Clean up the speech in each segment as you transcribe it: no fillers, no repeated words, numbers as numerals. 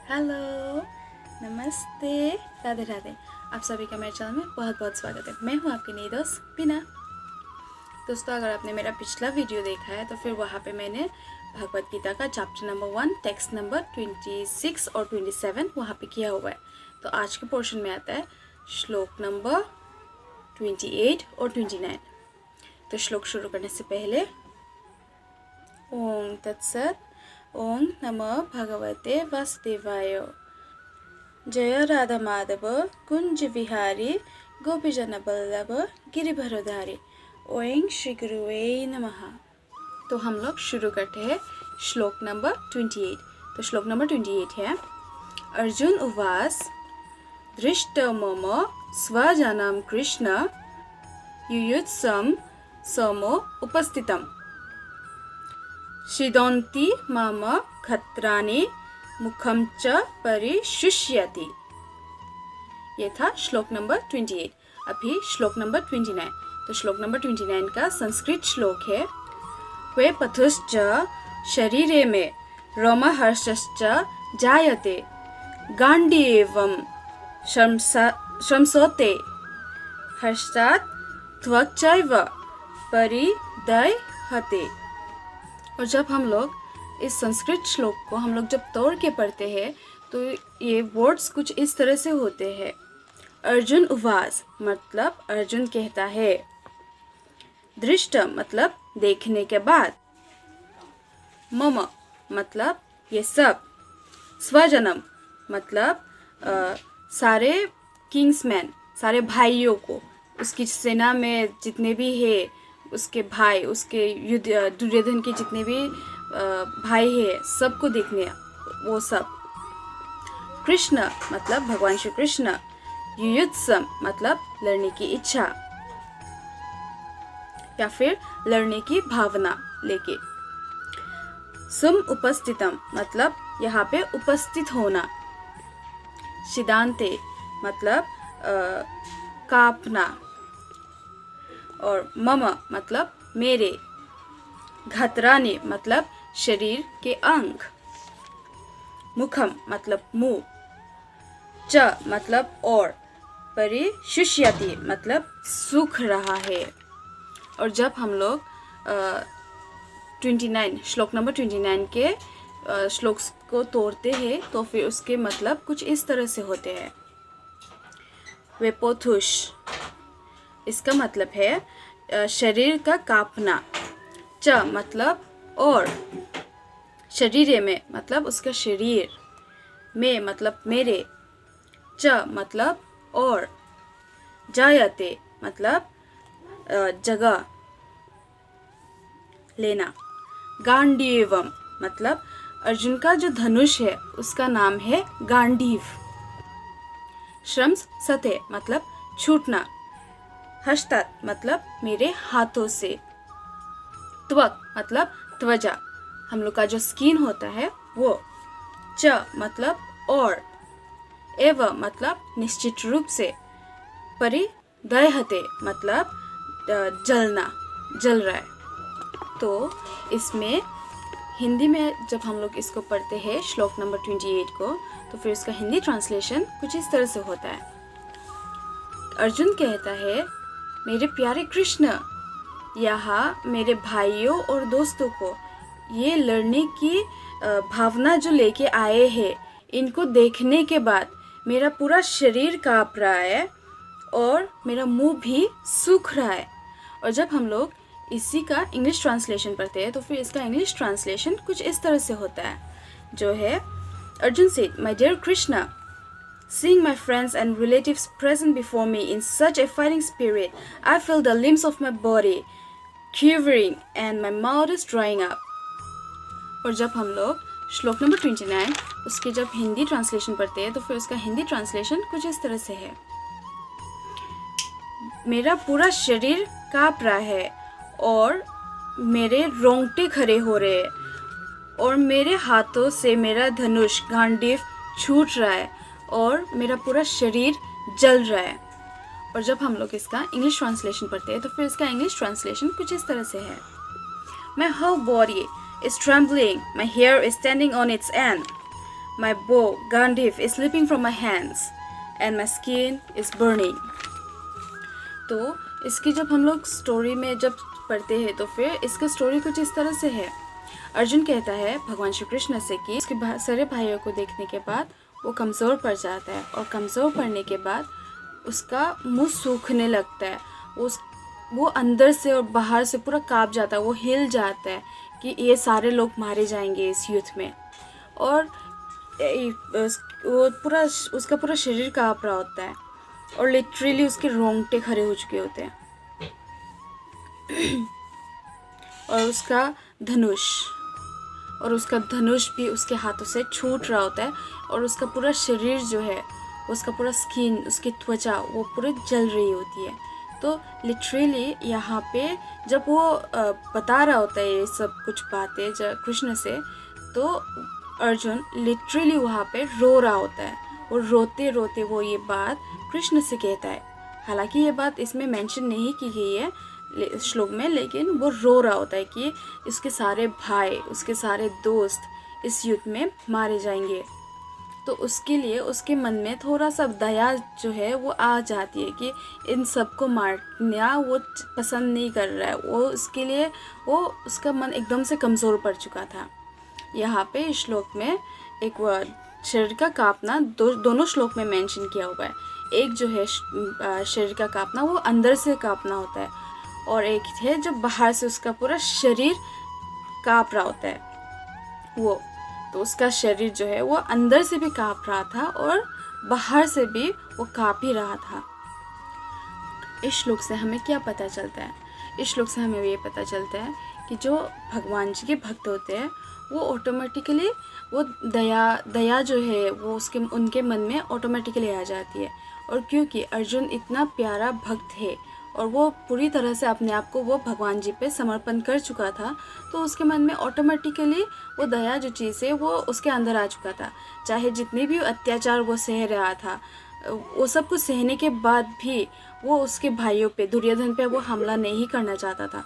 Hello, नमस्ते, राधे राधे। आप सभी का मेरे चैनल में बहुत बहुत स्वागत है। मैं हूँ आपकी नई दोस्त बीना। दोस्तों, अगर आपने मेरा पिछला वीडियो देखा है तो फिर वहाँ पे मैंने भगवत गीता का चैप्टर नंबर 1 टेक्स्ट नंबर 26 और 27 वहाँ पे किया हुआ है। तो आज के पोर्शन में आता है श्लोक नंबर 28 और 29। तो श्लोक शुरू करने से पहले ओम तत्सत। ओम नमः भगवते वासुदेवाय। जय राधा माधव कुंज विहारी गोपीजन बल्लभ गिरिभरधारी। ओम श्री गुरुवे नमः। तो हम लोग शुरू करते हैं श्लोक नंबर 28। तो श्लोक नंबर 28 है अर्जुन उवास दृष्ट मम स्वजनम कृष्ण युयुत्सम समो उपस्थितम शिदन्ति मम खत्राणि मुखम च परिशुष्यति। ये था श्लोक नंबर 28। अभी श्लोक नंबर 29। तो श्लोक नंबर 29 का संस्कृत श्लोक है वे पथुश्च शरीरे में रोमहर्षश्च जायते गाण्डीवं शंसोते हर्षात् त्वक्चैव परिदह्यते। और जब हम लोग इस संस्कृत श्लोक को हम लोग जब तोड़ के पढ़ते हैं तो ये वर्ड्स कुछ इस तरह से होते हैं। अर्जुन उवास मतलब अर्जुन कहता है, दृष्ट मतलब देखने के बाद, मम मतलब ये सब, स्वजनम मतलब सारे किंग्समैन, सारे भाइयों को, उसकी सेना में जितने भी है, उसके भाई, उसके दुर्योधन के जितने भी भाई है, सबको देखने, वो सब। कृष्ण मतलब भगवान श्री कृष्ण। युयुत्सम मतलब लड़ने की इच्छा या फिर लड़ने की भावना लेके। सुम उपस्थितम मतलब यहाँ पे उपस्थित होना। शिदांते मतलब कांपना। और मम मतलब मेरे। घतराने मतलब शरीर के अंग। मुखम मतलब मुंह। च मतलब और। परिशुष्यति मतलब सूख रहा है। और जब हम लोग 29 श्लोक नंबर 29 के श्लोक को तोड़ते हैं तो फिर उसके मतलब कुछ इस तरह से होते हैं। वेपोथुष इसका मतलब है शरीर का कांपना। च मतलब और। शरीर में मतलब उसका शरीर। में मतलब मेरे। च मतलब और। जायते मतलब जगह लेना। गांडीवम मतलब अर्जुन का जो धनुष है उसका नाम है गांडीव। श्रम्स सते मतलब छूटना। हस्तात मतलब मेरे हाथों से। त्वक मतलब त्वचा, हम लोग का जो स्किन होता है वो। च मतलब और। एव मतलब निश्चित रूप से। परिदह्यते मतलब जलना, जल रहा है। तो इसमें हिंदी में जब हम लोग इसको पढ़ते हैं श्लोक नंबर 28 को, तो फिर इसका हिंदी ट्रांसलेशन कुछ इस तरह से होता है। अर्जुन कहता है, मेरे प्यारे कृष्ण, यहाँ मेरे भाइयों और दोस्तों को ये लड़ने की भावना जो लेके आए हैं, इनको देखने के बाद मेरा पूरा शरीर कांप रहा है और मेरा मुंह भी सूख रहा है। और जब हम लोग इसी का इंग्लिश ट्रांसलेशन पढ़ते हैं तो फिर इसका इंग्लिश ट्रांसलेशन कुछ इस तरह से होता है, जो है Arjun said, my dear Krishna, seeing my friends and relatives present before me in such a fighting spirit, I feel the limbs of my body quivering and my mouth is drying up. और जब हम लोग श्लोक नंबर 29 उसके जब Hindi translation पढ़ते हैं तो फिर उसका हिंदी ट्रांसलेशन कुछ इस तरह से है, मेरा पूरा शरीर कांप रहा है और मेरे रोंगटे खड़े हो रहे हैं और मेरे हाथों से मेरा धनुष गांडीव छूट रहा है और मेरा पूरा शरीर जल रहा है। और जब हम लोग इसका इंग्लिश ट्रांसलेशन पढ़ते हैं तो फिर इसका इंग्लिश ट्रांसलेशन कुछ इस तरह से है, My whole body is trembling, my hair is standing on its end, my bow, Gandhiv, is slipping from my hands and my skin is burning. तो इसकी जब हम लोग स्टोरी में जब पढ़ते हैं तो फिर इसका स्टोरी कुछ इस तरह से है। अर्जुन कहता है भगवान श्री कृष्ण से कि उसके सारे भाइयों को देखने के बाद वो कमज़ोर पड़ जाता है, और कमज़ोर पड़ने के बाद उसका मुंह सूखने लगता है, वो अंदर से और बाहर से पूरा काँप जाता है, वो हिल जाता है कि ये सारे लोग मारे जाएंगे इस युद्ध में। और वो पूरा उसका पूरा शरीर काँप रहा होता है और लिटरली उसके रोंगटे खड़े हो चुके होते हैं। और उसका धनुष भी उसके हाथों से छूट रहा होता है, और उसका पूरा शरीर जो है, उसका पूरा स्किन, उसकी त्वचा वो पूरे जल रही होती है। तो लिटरली यहाँ पे जब वो बता रहा होता है ये सब कुछ बातें जब कृष्ण से, तो अर्जुन लिटरली वहाँ पे रो रहा होता है, और रोते रोते वो ये बात कृष्ण से कहता है। हालांकि ये बात इसमें मेंशन नहीं की गई है श्लोक में, लेकिन वो रो रहा होता है कि उसके सारे भाई, उसके सारे दोस्त इस युद्ध में मारे जाएंगे। तो उसके लिए उसके मन में थोड़ा सा दया जो है वो आ जाती है कि इन सबको मारना वो पसंद नहीं कर रहा है। वो उसके लिए उसका मन एकदम से कमज़ोर पड़ चुका था। यहाँ पे इस श्लोक में एक वर्ड शरीर का कांपना दोनों श्लोक में मेंशन किया हुआ है। एक जो है शरीर का कांपना वो अंदर से कांपना होता है, और एक है जो बाहर से उसका पूरा शरीर कांप रहा होता है वो। तो उसका शरीर जो है वो अंदर से भी कांप रहा था और बाहर से भी वो कांप ही रहा था। इस श्लोक से हमें क्या पता चलता है? इस श्लोक से हमें ये पता चलता है कि जो भगवान जी के भक्त होते हैं वो ऑटोमेटिकली वो दया जो है वो उनके मन में ऑटोमेटिकली आ जाती है। और क्योंकि अर्जुन इतना प्यारा भक्त है और वो पूरी तरह से अपने आप को वो भगवान जी पे समर्पण कर चुका था, तो उसके मन में ऑटोमेटिकली वो दया जो चीज़ है वो उसके अंदर आ चुका था। चाहे जितने भी अत्याचार वो सह रहा था, वो सब कुछ सहने के बाद भी वो उसके भाइयों पे, दुर्योधन पे वो हमला नहीं करना चाहता था,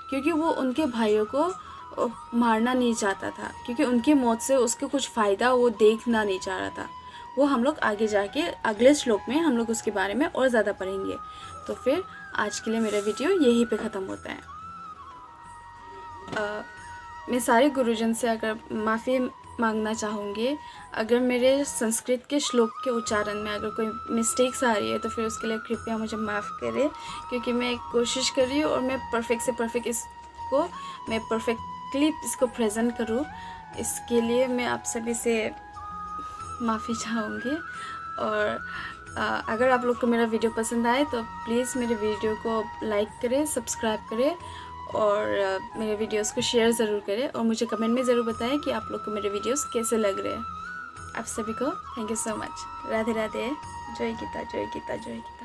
क्योंकि वो उनके भाइयों को मारना नहीं चाहता था, क्योंकि उनकी मौत से उसको कुछ फ़ायदा वो देखना नहीं चाह रहा था। वो हम लोग आगे जाके अगले श्लोक में हम लोग उसके बारे में और ज़्यादा पढ़ेंगे। तो फिर आज के लिए मेरा वीडियो यहीं पे ख़त्म होता है। मैं सारे गुरुजन से अगर माफ़ी मांगना चाहूँगी, अगर मेरे संस्कृत के श्लोक के उच्चारण में अगर कोई मिस्टेक्स आ रही है तो फिर उसके लिए कृपया मुझे माफ़ करें, क्योंकि मैं कोशिश कर रही हूँ और मैं परफेक्ट से परफेक्ट मैं परफेक्टली इसको प्रेजेंट करूँ। इसके लिए मैं आप सभी से माफ़ी चाहूँगी। और अगर आप लोग को मेरा वीडियो पसंद आए तो प्लीज़ मेरे वीडियो को लाइक करें, सब्सक्राइब करें और मेरे वीडियोस को शेयर ज़रूर करें, और मुझे कमेंट में ज़रूर बताएं कि आप लोग को मेरे वीडियोस कैसे लग रहे हैं। आप सभी को thank you so much. Radhe Radhe. जय गीता, जय गीता, जय गीता।